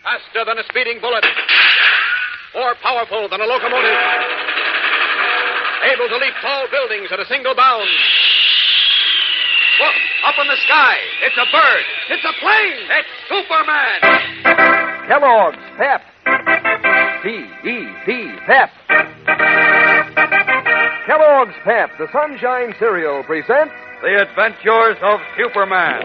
Faster than a speeding bullet. More powerful than a locomotive. Able to leap tall buildings at a single bound. Look, up in the sky. It's a bird. It's a plane. It's Superman. Kellogg's Pep. P-E-P, Pep. Kellogg's Pep, the Sunshine Cereal, presents The Adventures of Superman.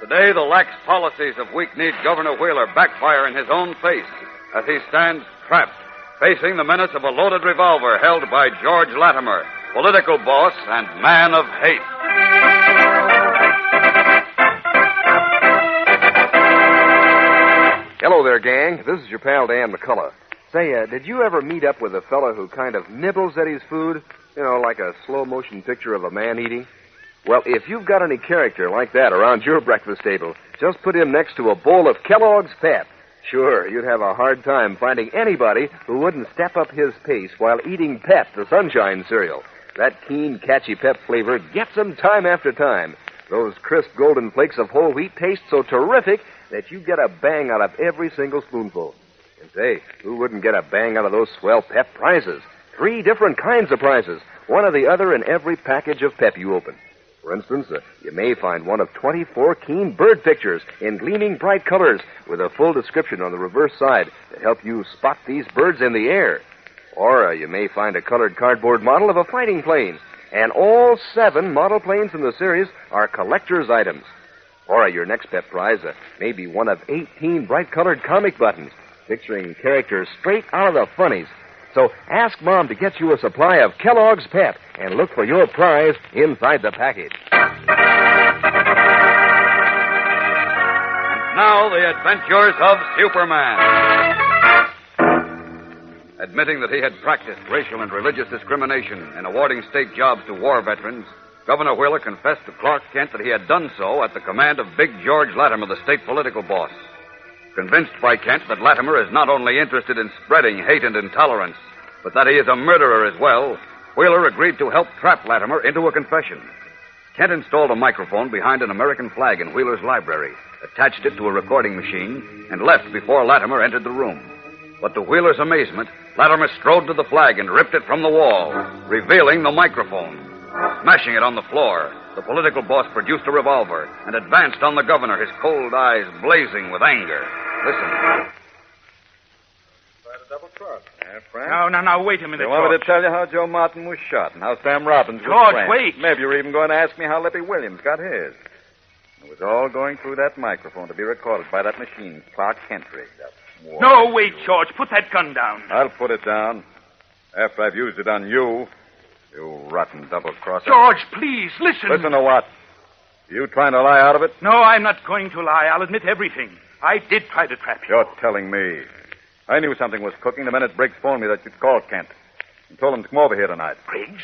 Today, the lax policies of weak-kneed Governor Wheeler backfire in his own face as he stands trapped, facing the menace of a loaded revolver held by George Latimer, political boss and man of hate. Hello there, gang. This is your pal Dan McCullough. Say, did you ever meet up with a fella who kind of nibbles at his food? You know, like a slow-motion picture of a man eating? Well, if you've got any character like that around your breakfast table, just put him next to a bowl of Kellogg's Pep. Sure, you'd have a hard time finding anybody who wouldn't step up his pace while eating Pep, the Sunshine Cereal. That keen, catchy Pep flavor gets him time after time. Those crisp golden flakes of whole wheat taste so terrific that you get a bang out of every single spoonful. And say, who wouldn't get a bang out of those swell Pep prizes? 3 different kinds of prizes, one or the other in every package of Pep you open. For instance, you may find one of 24 keen bird pictures in gleaming bright colors with a full description on the reverse side to help you spot these birds in the air. Or you may find a colored cardboard model of a fighting plane. And all 7 model planes in the series are collector's items. Or your next Pep prize may be one of 18 bright-colored comic buttons picturing characters straight out of the funnies. So ask Mom to get you a supply of Kellogg's Pep and look for your prize inside the package. And now, the adventures of Superman. Admitting that he had practiced racial and religious discrimination in awarding state jobs to war veterans, Governor Wheeler confessed to Clark Kent that he had done so at the command of Big George Latimer, the state political boss. Convinced by Kent that Latimer is not only interested in spreading hate and intolerance, but that he is a murderer as well, Wheeler agreed to help trap Latimer into a confession. Kent installed a microphone behind an American flag in Wheeler's library, attached it to a recording machine, and left before Latimer entered the room. But to Wheeler's amazement, Latimer strode to the flag and ripped it from the wall, revealing the microphone. Smashing it on the floor, the political boss produced a revolver and advanced on the governor, his cold eyes blazing with anger. Listen. Try to double cross. Frank? Now, wait a minute, You want me George. to tell you how Joe Martin was shot and how Sam Robbins was George, framed? wait. Maybe you're even going to ask me how Lippy Williams got his. It was all going through that microphone to be recorded by that machine Clark Kent rigged up. Whoa. No, wait, George. Put that gun down. I'll put it down after I've used it on you. You rotten double-crosser. George, please, listen. Listen to what? You trying to lie out of it? No, I'm not going to lie. I'll admit everything. I did try to trap you. You're telling me. I knew something was cooking the minute Briggs phoned me that you'd called Kent and told him to come over here tonight. Briggs?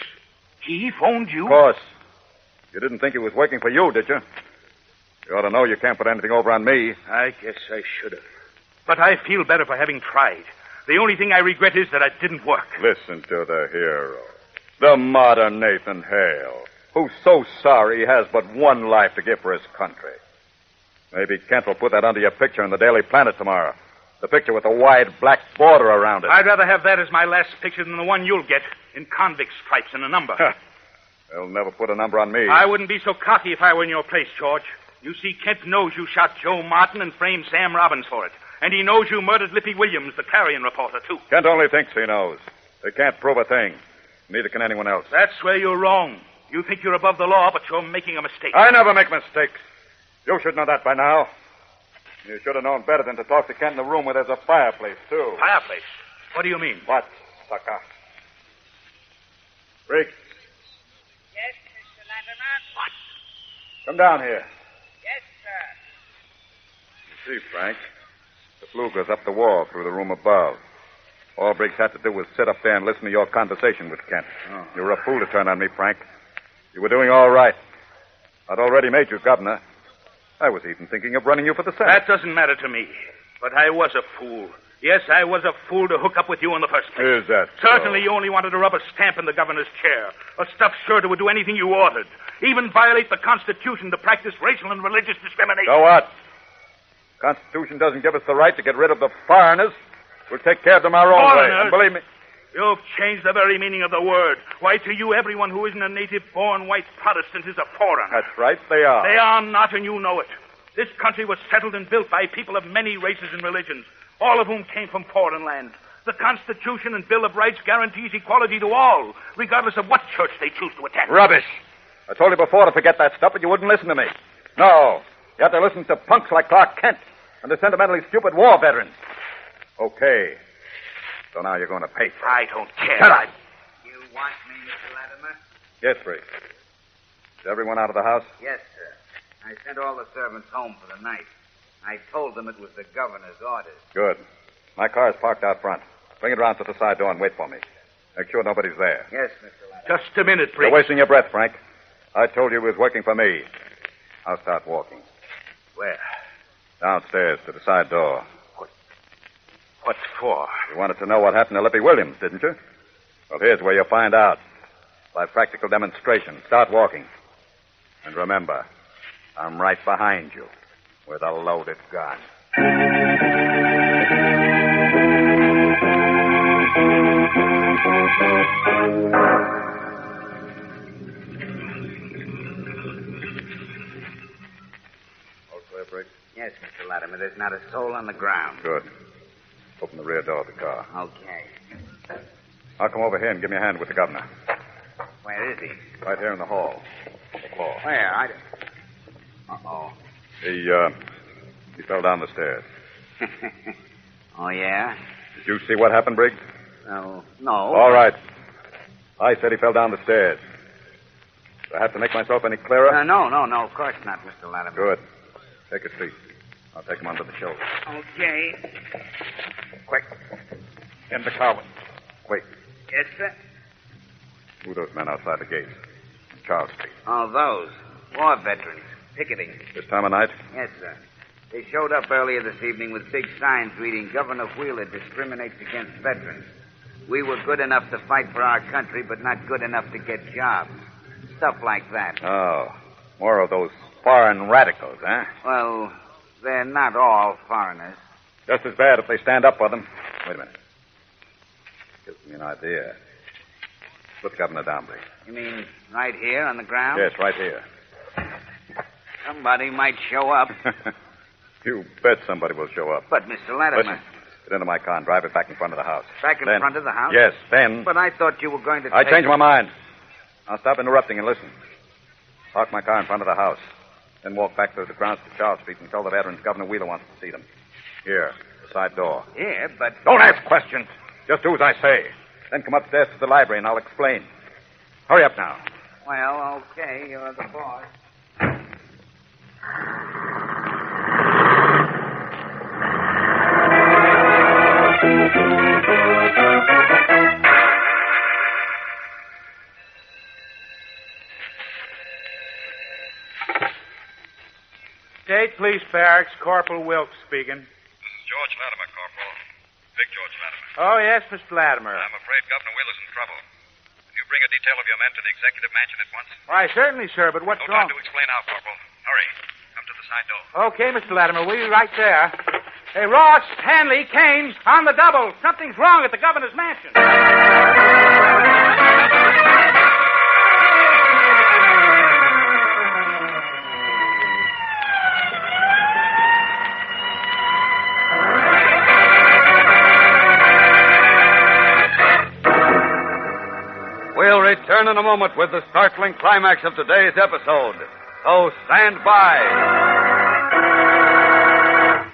He phoned you? Of course. You didn't think he was working for you, did you? You ought to know you can't put anything over on me. I guess I should have. But I feel better for having tried. The only thing I regret is that it didn't work. Listen to the hero. The modern Nathan Hale, who's so sorry he has but one life to give for his country. Maybe Kent will put that under your picture in the Daily Planet tomorrow. The picture with the wide black border around it. I'd rather have that as my last picture than the one you'll get in convict stripes and a number. They'll never put a number on me. I wouldn't be so cocky if I were in your place, George. You see, Kent knows you shot Joe Martin and framed Sam Robbins for it. And he knows you murdered Lippy Williams, the carrion reporter, too. Kent only thinks he knows. They can't prove a thing. Neither can anyone else. That's where you're wrong. You think you're above the law, but you're making a mistake. I never make mistakes. You should know that by now. You should have known better than to talk to Kent in the room where there's a fireplace, too. Fireplace? What do you mean? What, sucker? Briggs, Yes, Mr. Latimer? What? come down here. Yes, sir. You see, Frank, the flue goes up the wall through the room above. All Briggs had to do was sit up there and listen to your conversation with Kent. Oh. You were a fool to turn on me, Frank. You were doing all right. I'd already made you governor. I was even thinking of running you for the Senate. That doesn't matter to me. But I was a fool. Yes, I was a fool to hook up with you in the first place. Is that Certainly so? you only wanted to rub a stamp in the governor's chair. A stuffed shirt would do anything you ordered. Even violate the Constitution to practice racial and religious discrimination. So what? Constitution doesn't give us the right to get rid of the foreigners. We'll take care of them our own way. Foreigners? And believe me... You've changed the very meaning of the word. Why, to you, everyone who isn't a native-born white Protestant is a foreigner. That's right, they are. They are not, and you know it. This country was settled and built by people of many races and religions, all of whom came from foreign lands. The Constitution and Bill of Rights guarantees equality to all, regardless of what church they choose to attend. Rubbish. I told you before to forget that stuff, but you wouldn't listen to me. No. You have to listen to punks like Clark Kent and the sentimentally stupid war veterans. Okay. So now you're going to pay for it. I don't care. Shut up. You want me, Mr. Latimer? Yes, Briggs. Is everyone out of the house? Yes, sir. I sent all the servants home for the night. I told them it was the governor's orders. Good. My car's parked out front. Bring it around to the side door and wait for me. Make sure nobody's there. Yes, Mr. Latimer. Just a minute, Briggs. You're wasting your breath, Frank. I told you he was working for me. I'll start walking. Where? Downstairs to the side door. What for? You wanted to know what happened to Lippy Williams, didn't you? Well, here's where you'll find out. By practical demonstration. Start walking. And remember, I'm right behind you with a loaded gun. All clear, Briggs? Yes, Mr. Latimer. There's not a soul on the ground. Good. Open the rear door of the car. Okay. I'll come over here and give me a hand with the governor. Where is he? Right here in the hall. On the floor. Where? Uh-oh. He fell down the stairs. Oh, yeah? Did you see what happened, Briggs? No. No. All right. I said he fell down the stairs. Do I have to make myself any clearer? No, of course not, Mr. Latimer. Good. Take a seat. I'll take him under the shoulder. Okay. Quick. In the car. Wait. Yes, sir? Who are those men outside the gates? Charles Street. Oh, those. War veterans. Picketing. This time of night? Yes, sir. They showed up earlier this evening with big signs reading, Governor Wheeler discriminates against veterans. We were good enough to fight for our country, but not good enough to get jobs. Stuff like that. Oh. More of those foreign radicals, huh? Well, they're not all foreigners. Just as bad if they stand up for them. Wait a minute. Gives me an idea. Put the governor down, please. You mean right here on the ground? Yes, right here. Somebody might show up. You bet somebody will show up. But, Mr. Latimer... Listen, get into my car and drive it back in front of the house. Back in Then- front of the house? Yes, then... But I thought you were going to I take... changed my mind. I'll stop interrupting and listen. Park my car in front of the house. Then walk back through the grounds to Charles Street and tell the veterans Governor Wheeler wants to see them. Here, the side door. Yeah, but... Don't ask questions. Just do as I say. Then come upstairs to the library and I'll explain. Hurry up now. Well, okay, you're the boss. State Police Barracks, Corporal Wilkes speaking. This is George Latimer, Corporal. Big George Latimer. Oh, yes, Mr. Latimer. I'm afraid Governor Wheeler's in trouble. Can you bring a detail of your men to the executive mansion at once? Why, certainly, sir, but what's No wrong? time to explain now, Corporal. Hurry. Come to the side door. Okay, Mr. Latimer, we'll be right there. Hey, Ross, Hanley, Kames, on the double. Something's wrong at the governor's mansion. We'll return in a moment with the startling climax of today's episode. So stand by.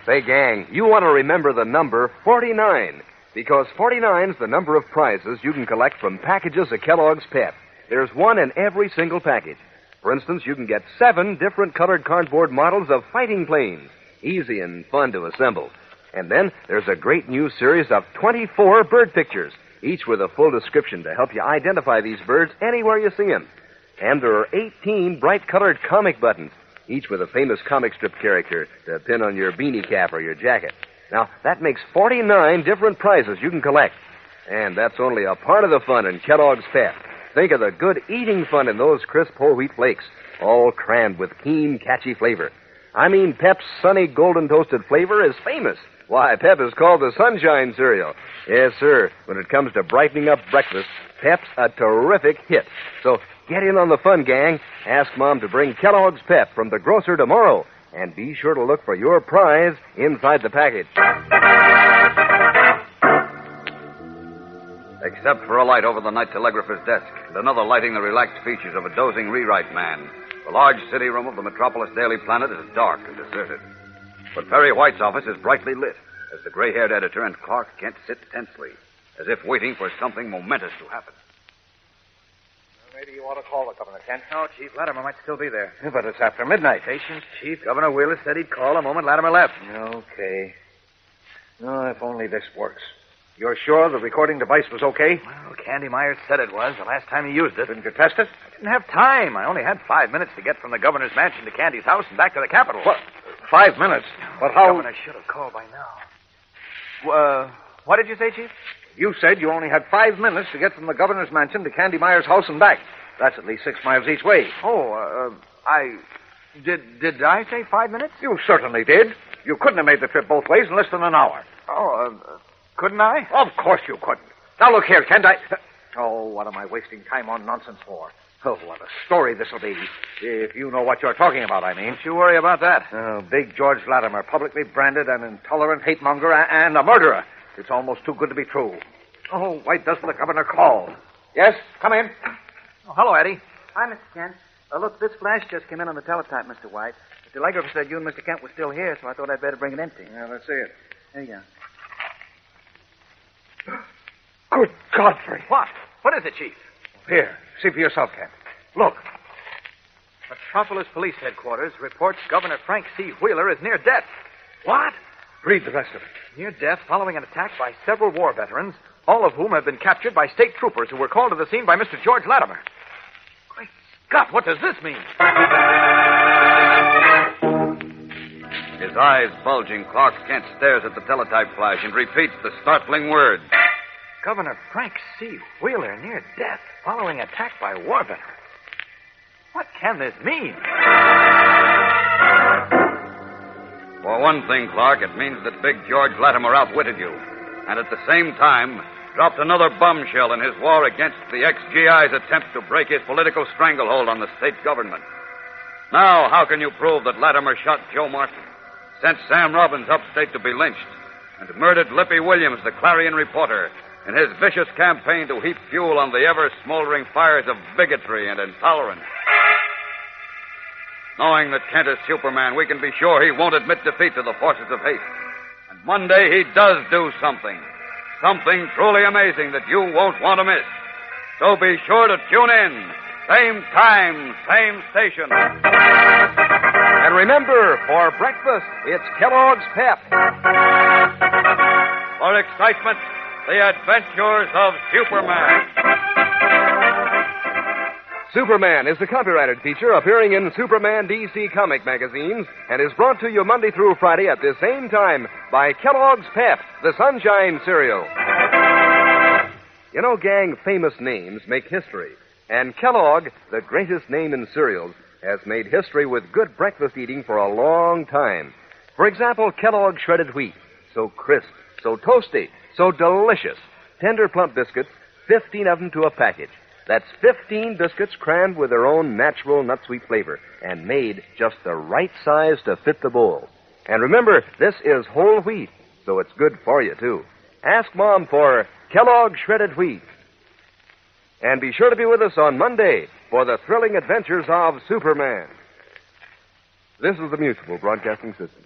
Say, gang, you want to remember the number 49, because 49's the number of prizes you can collect from packages of Kellogg's Pep. There's one in every single package. For instance, you can get 7 different colored cardboard models of fighting planes. Easy and fun to assemble. And then there's a great new series of 24 bird pictures, each with a full description to help you identify these birds anywhere you see them. And there are 18 bright-colored comic buttons, each with a famous comic strip character to pin on your beanie cap or your jacket. Now, that makes 49 different prizes you can collect. And that's only a part of the fun in Kellogg's Pep. Think of the good eating fun in those crisp whole wheat flakes, all crammed with keen, catchy flavor. I mean, Pep's sunny, golden toasted flavor is famous. Why, Pep is called the Sunshine Cereal. Yes, sir. When it comes to brightening up breakfast, Pep's a terrific hit. So get in on the fun, gang. Ask Mom to bring Kellogg's Pep from the grocer tomorrow. And be sure to look for your prize inside the package. Except for a light over the night telegrapher's desk and another lighting the relaxed features of a dozing rewrite man, the large city room of the Metropolis Daily Planet is dark and deserted. But Perry White's office is brightly lit as the gray-haired editor and Clark Kent sit tensely, as if waiting for something momentous to happen. Maybe you ought to call the governor, Kent. No, Chief. Latimer might still be there. Yeah, but it's after midnight. Patience, Chief. Governor Wheeler said he'd call the moment Latimer left. Okay. Oh, if only this works. You're sure the recording device was okay? Well, Candy Myers said it was the last time he used it. Didn't you test it? I didn't have time. I only had 5 minutes to get from the governor's mansion to Candy's house and back to the Capitol. What? 5 minutes? But how... The governor should have called by now. What did you say, Chief? You said you only had 5 minutes to get from the governor's mansion to Candy Myers' house and back. That's at least 6 miles each way. Did I say 5 minutes? You certainly did. You couldn't have made the trip both ways in less than an hour. Couldn't I? Of course you couldn't. Now look here, Kent, Oh, what am I wasting time on nonsense for? Oh, what a story this'll be. If you know what you're talking about, I mean. Don't you worry about that. Big George Latimer, publicly branded an intolerant hate monger and a murderer. It's almost too good to be true. Oh, why doesn't the governor call? Yes, come in. Oh, hello, Eddie. Hi, Mr. Kent. Look, this flash just came in on the teletype, Mr. White. The telegrapher said you and Mr. Kent were still here, so I thought I'd better bring it empty. Yeah, let's see it. There you go. Good Godfrey. What? What is it, Chief? Here, see for yourself, Kent. Look. Metropolis Police Headquarters reports Governor Frank C. Wheeler is near death. What? Read the rest of it. Near death following an attack by several war veterans, all of whom have been captured by state troopers who were called to the scene by Mr. George Latimer. Great Scott, what does this mean? His eyes bulging, Clark Kent stares at the teletype flash and repeats the startling words. Governor Frank C. Wheeler near death following attack by war veterans. What can this mean? For one thing, Clark, it means that Big George Latimer outwitted you, and at the same time dropped another bombshell in his war against the ex-GI's attempt to break his political stranglehold on the state government. Now, how can you prove that Latimer shot Joe Martin, sent Sam Robbins upstate to be lynched, and murdered Lippy Williams, the Clarion reporter, in his vicious campaign to heap fuel on the ever-smoldering fires of bigotry and intolerance? Knowing that Kent is Superman, we can be sure he won't admit defeat to the forces of hate. And Monday he does do something. Something truly amazing that you won't want to miss. So be sure to tune in. Same time, same station. And remember, for breakfast, it's Kellogg's Pep. For excitement, the adventures of Superman. Superman is the copyrighted feature appearing in Superman DC comic magazines and is brought to you Monday through Friday at this same time by Kellogg's Pep, the Sunshine Cereal. You know, gang, famous names make history. And Kellogg, the greatest name in cereals, has made history with good breakfast eating for a long time. For example, Kellogg shredded wheat. So crisp, so toasty, so delicious. Tender plump biscuits, 15 of them to a package. That's 15 biscuits crammed with their own natural nut-sweet flavor and made just the right size to fit the bowl. And remember, this is whole wheat, so it's good for you, too. Ask Mom for Kellogg shredded wheat. And be sure to be with us on Monday for the thrilling adventures of Superman. This is the Mutual Broadcasting System.